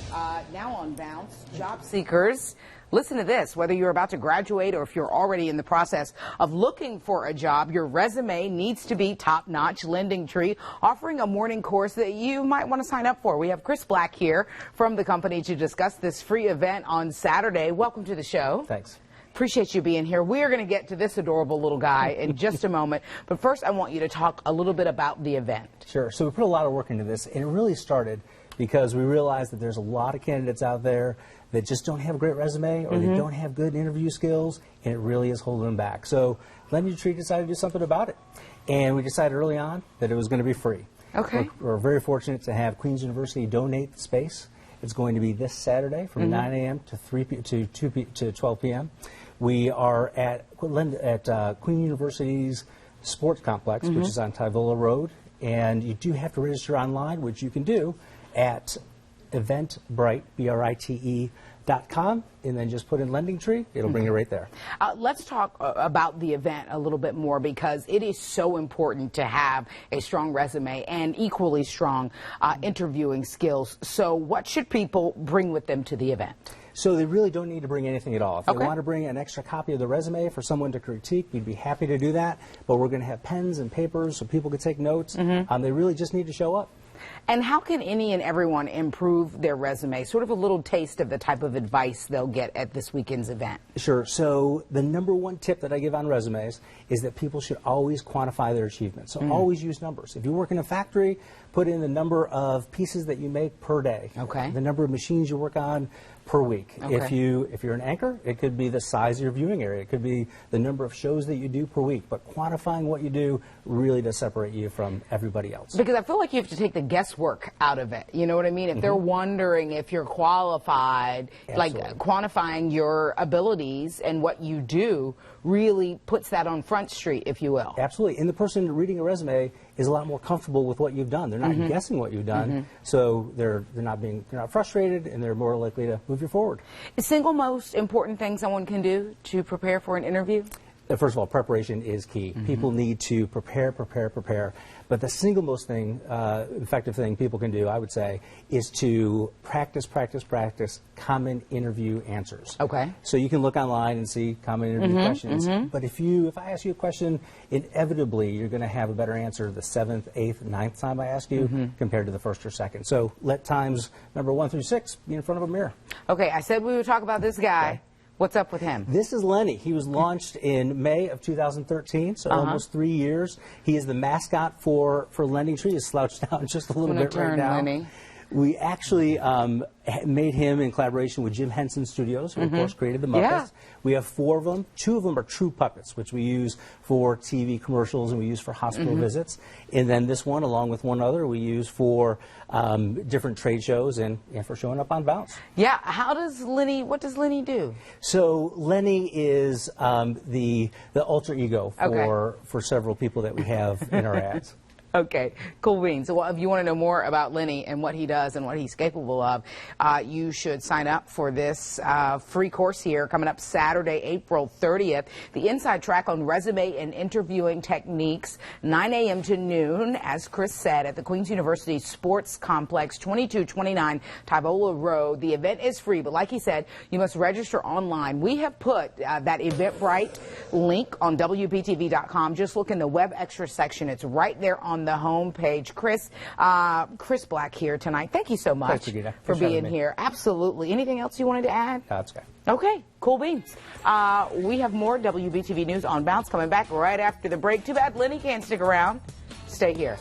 Now on Bounce, job seekers, listen to this. Whether you're about to graduate or if you're already in the process of looking for a job, your resume needs to be top-notch. LendingTree offering a morning course that you might want to sign up for. We have Chris Black here from the company to discuss this free event on Saturday. Welcome to the show. Thanks. Appreciate you being here. We are going to get to this adorable little guy in just a moment. But first, I want you to talk a little bit about the event. Sure. So we put a lot of work into this, and it really started because we realized that there's a lot of candidates out there that just don't have a great resume or they don't have good interview skills, and it really is holding them back. So LendingTree decided to do something about it, and we decided early on that it was going to be free. Okay. We're very fortunate to have Queen's University donate the space. It's going to be this Saturday from 9 a.m. to 12 p.m. We are at Queen University's sports complex, which is on Tyvola Road, and you do have to register online, which you can do at eventbrite, BRITE.com, and then just put in LendingTree. It'll bring you right there. Let's talk about the event a little bit more, because it is so important to have a strong resume and equally strong interviewing skills. So what should people bring with them to the event? So they really don't need to bring anything at all. If they want to bring an extra copy of the resume for someone to critique, we'd be happy to do that. But we're going to have pens and papers so people can take notes. They really just need to show up. And how can any and everyone improve their resume? Sort of a little taste of the type of advice they'll get at this weekend's event. Sure. So the number one tip that I give on resumes is that people should always quantify their achievements. So always use numbers. If you work in a factory, put in the number of pieces that you make per day. Okay. The number of machines you work on per week. Okay. If you're an anchor, it could be the size of your viewing area. It could be the number of shows that you do per week. But quantifying what you do really does separate you from everybody else. Because I feel like you have to take the guesswork out of it. You know what I mean? If they're wondering if you're qualified, like quantifying your abilities and what you do really puts that on Front Street, if you will. Absolutely. And the person reading a resume is a lot more comfortable with what you've done. They're not guessing what you've done, so they're not frustrated, and they're more likely to move you forward. The single most important thing someone can do to prepare for an interview? First of all, preparation is key. People need to prepare. But the single most effective thing people can do, I would say, is to practice common interview answers. Okay. So you can look online and see common interview questions. But if I ask you a question, inevitably you're going to have a better answer the 7th, 8th, 9th time I ask you compared to the 1st or 2nd. So let times number 1 through 6 be in front of a mirror. Okay, I said we would talk about this guy. Okay. What's up with him? This is Lenny. He was launched in May of 2013, so almost 3 years. He is the mascot for LendingTree. He's slouched down just a little bit right now. Lenny. We actually made him in collaboration with Jim Henson Studios, who of course created the Muppets. Yeah. We have 4 of them. 2 of them are true puppets, which we use for TV commercials and we use for hospital visits. And then this one, along with one other, we use for different trade shows and for showing up on Bounce. Yeah. What does Lenny do? So Lenny is the alter ego for several people that we have in our ads. Okay, cool beans. So if you want to know more about Lenny and what he does and what he's capable of, you should sign up for this free course here coming up Saturday, April 30th. The inside track on resume and interviewing techniques, 9 a.m. to noon, as Chris said, at the Queen's University Sports Complex, 2229 Tyvola Road. The event is free, but like he said, you must register online. We have put that Eventbrite link on WBTV.com. Just look in the Web Extra section. It's right there on the home page. Chris Black here tonight. Thank you so much for being here. Absolutely. Anything else you wanted to add? That's okay. Okay, cool beans. We have more WBTV News on Bounce coming back right after the break. Too bad Lenny can't stick around. Stay here.